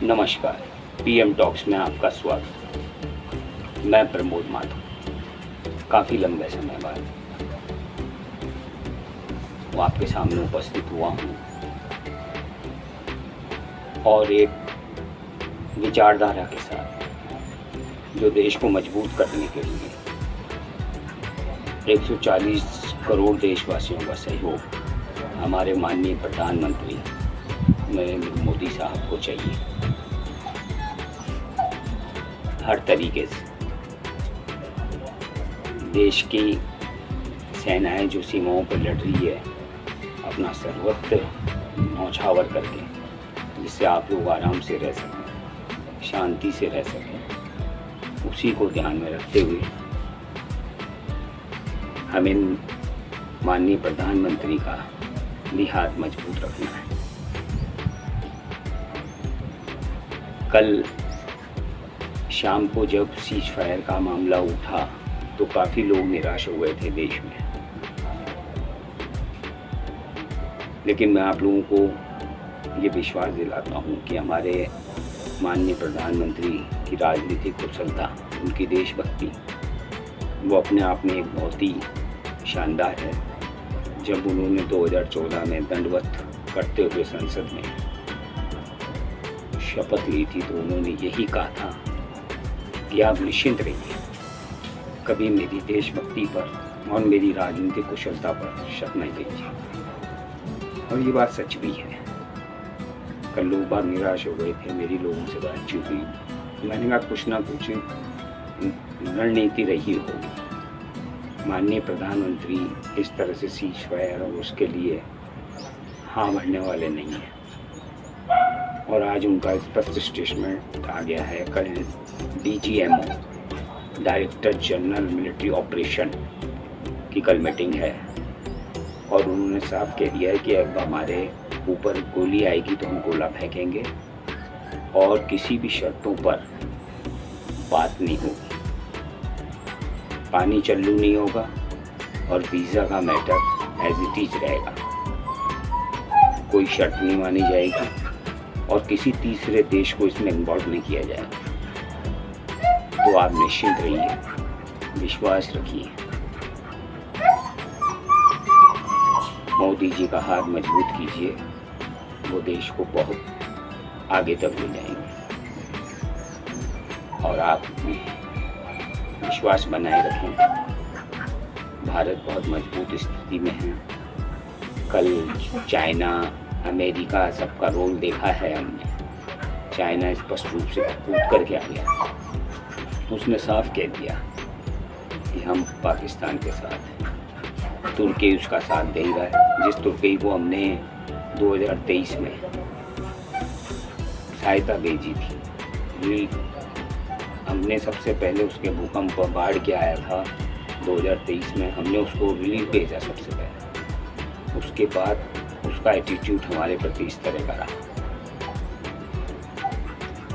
नमस्कार, PM talks में आपका स्वागत। मैं प्रमोद माथुर। काफ़ी लंबे समय बाद वो आपके सामने उपस्थित हुआ हूँ और एक विचारधारा के साथ जो देश को मजबूत करने के लिए 140 करोड़ देशवासियों का सहयोग हमारे माननीय प्रधानमंत्री नरेंद्र मोदी साहब को चाहिए। हर तरीके से देश की सेनाएं जो सीमाओं पर लड़ रही है, अपना सर्वत्र न्यौछावर करके, जिससे आप लोग आराम से रह सकें, शांति से रह सकें, उसी को ध्यान में रखते हुए हमें माननीय प्रधानमंत्री का भी हाथ मजबूत रखना है। कल शाम को जब सीज फायर का मामला उठा तो काफ़ी लोग निराश हो गए थे देश में, लेकिन मैं आप लोगों को ये विश्वास दिलाता हूँ कि हमारे माननीय प्रधानमंत्री की राजनीतिक कुशलता, उनकी देशभक्ति, वो अपने आप में एक बहुत ही शानदार है। जब उन्होंने 2014 में दंडवत करते हुए संसद में शपथ ली थी तो उन्होंने यही कहा था कि आप निश्चिंत रहिए, कभी मेरी देशभक्ति पर और मेरी राजनीतिक कुशलता पर शक नहीं कीजिए। और ये बात सच भी है। कल लोग बात निराश हो गए थे, मेरी लोगों से बातचीत हुई, मैंने कहा कुछ ना कुछ रणनीति रही होगी। माननीय प्रधानमंत्री इस तरह से सीज फायर और उसके लिए हाँ भरने वाले नहीं हैं। और आज उनका स्पष्ट स्टेटमेंट आ गया है। कल DGMO, director general military operation की कल मीटिंग है और उन्होंने साफ कह दिया है कि अब हमारे ऊपर गोली आएगी तो हम गोला फेंकेंगे और किसी भी शर्तों पर बात नहीं होगी, पानी चालू नहीं होगा और वीज़ा का मैटर एज इट इज रहेगा। कोई शर्त नहीं मानी जाएगी और किसी तीसरे देश को इसमें इन्वॉल्व नहीं किया जाएगा। तो आप निश्चिंत रहिए, विश्वास रखिए, मोदी जी का हाथ मजबूत कीजिए, वो देश को बहुत आगे तक ले जाएंगे। और आप विश्वास बनाए रखें, भारत बहुत मजबूत स्थिति में है। कल चाइना, अमेरिका, सबका रोल देखा है हमने। चाइना स्पष्ट रूप से कूद करके आ गया, उसने साफ कह दिया कि हम पाकिस्तान के साथ हैं। तुर्की उसका साथ दे रहा है, जिस तुर्की को हमने 2023 में सहायता भेजी थी। हमने सबसे पहले उसके भूकंप बाढ़ के आया था 2023 में, हमने उसको रिलीफ भेजा सबसे पहले। उसके बाद उसका एटीट्यूड हमारे प्रति इस तरह का रहा।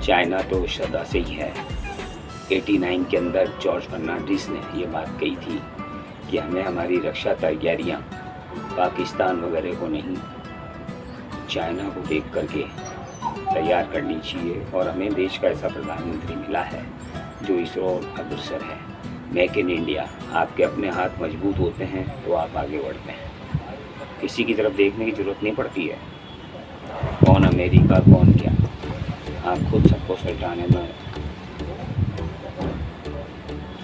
चाइना तो सदा से ही है। 89 के अंदर जॉर्ज फर्नांडिस ने ये बात कही थी कि हमें हमारी रक्षा तैयारियां पाकिस्तान वगैरह को नहीं, चाइना को देख करके तैयार करनी चाहिए। और हमें देश का ऐसा प्रधानमंत्री मिला है जो इसरो अग्रसर है। मेक इन इंडिया, आपके अपने हाथ मजबूत होते हैं तो आप आगे बढ़ते हैं, किसी की तरफ देखने की ज़रूरत नहीं पड़ती है। कौन अमेरिका, कौन क्या, आप खुद सबको सुलझाने में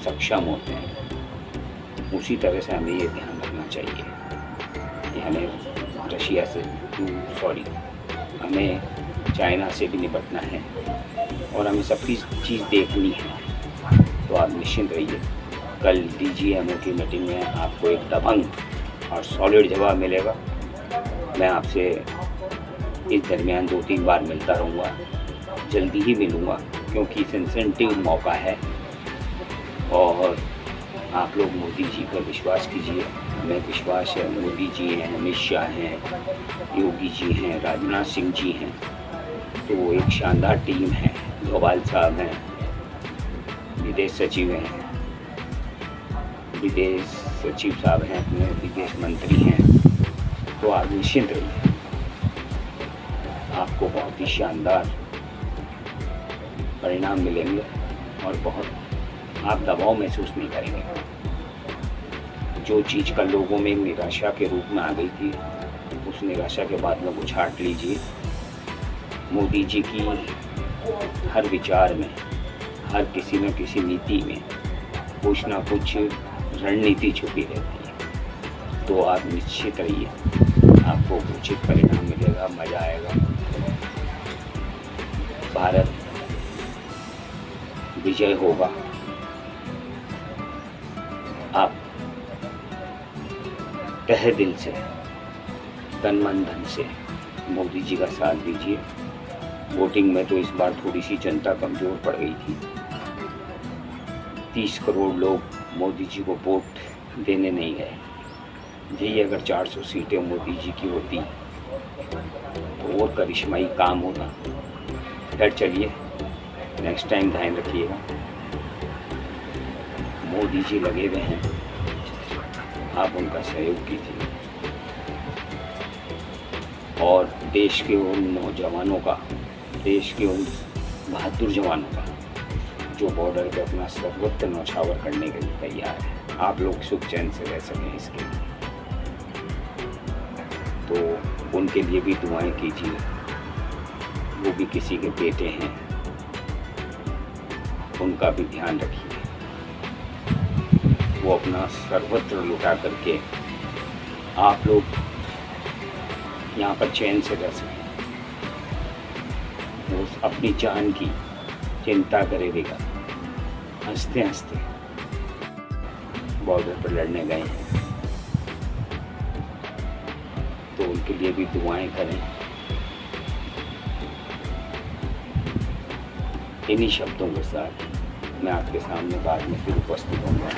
सक्षम होते हैं। उसी तरह से हमें ये ध्यान रखना चाहिए कि हमें रशिया से हमें चाइना से भी निपटना है और हमें सबकी चीज़ देखनी है। तो आप निश्चिंत रहिए, कल DGMO की मीटिंग में आपको एक दबंग और सॉलिड जवाब मिलेगा। मैं आपसे इस दरमियान 2-3 बार मिलता रहूँगा, जल्दी ही मिलूँगा, क्योंकि सेंसिटिव मौका है। और आप लोग मोदी जी पर विश्वास कीजिए, हमें विश्वास है। मोदी जी हैं, अमित शाह हैं, योगी जी हैं, राजनाथ सिंह जी हैं, तो वो एक शानदार टीम है। डोभाल साहब हैं, विदेश सचिव हैं, विदेश सचिव साहब हैं, अपने विदेश मंत्री हैं। तो आप निश्चिंत रहिए, आपको बहुत ही शानदार परिणाम मिलेंगे और बहुत आप दबाव महसूस नहीं करेंगे। जो चीज़ कल लोगों में निराशा के रूप में आ गई थी, उस निराशा के बादलों को छाट लीजिए। मोदी जी की हर विचार में, हर किसी न किसी नीति में कुछ ना कुछ रणनीति छुपी रहती है। तो आप निश्चित रहिए, आपको उचित परिणाम मिलेगा, मज़ा आएगा। भारत विजय होगा। आप तहे दिल से, तन मन धन से मोदी जी का साथ दीजिए। वोटिंग में तो इस बार थोड़ी सी जनता कमज़ोर पड़ गई थी। 30 करोड़ लोग मोदी जी को वोट देने नहीं गए। यही अगर 400 सीटें मोदी जी की होती तो और करिश्माई काम होता। खैर चलिए, नेक्स्ट टाइम ध्यान रखिएगा। मोदी जी लगे हुए हैं, आप उनका सहयोग कीजिए और देश के उन नौजवानों का, देश के उन बहादुर जवानों का जो बॉर्डर पे अपना सर्वोच्च न्यौछावर करने के लिए तैयार है, आप लोग सुख चैन से रह सकें इसके लिए। तो उनके लिए भी दुआएं कीजिए। वो भी किसी के बेटे हैं, उनका भी ध्यान रखिए। वो अपना सर्वत्र लुटा करके आप लोग यहाँ पर चैन से रह सकें। वो अपनी जान की चिंता करे बिगड़ हंसते हंसते बॉर्डर पर लड़ने गए हैं। तो उनके लिए भी दुआएं करें। इन्हीं शब्दों के साथ मैं आपके सामने बाद में फिर उपस्थित होऊंगा।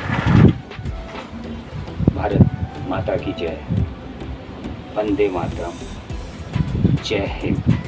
भारत माता की जय। वंदे मातरम। जय हिंद।